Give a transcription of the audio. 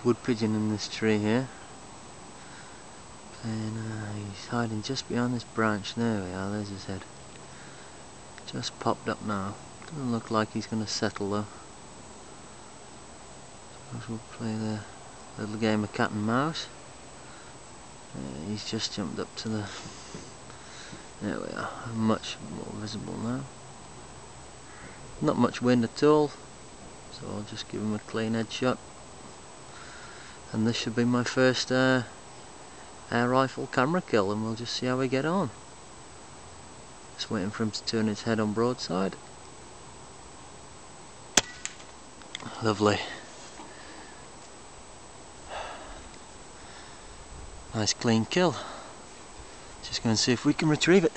wood pigeon in this tree here, and he's hiding just behind this branch. There we are, there's his head. Just popped up now. Doesn't look like he's going to settle though. Suppose we'll play the little game of cat and mouse. He's just jumped up to the... There we are, much more visible now. Not much wind at all, so I'll just give him a clean headshot. And this should be my first air rifle camera kill, and we'll just see how we get on. Just waiting for him to turn his head on broadside. Lovely. Nice clean kill. Just go and see if we can retrieve it.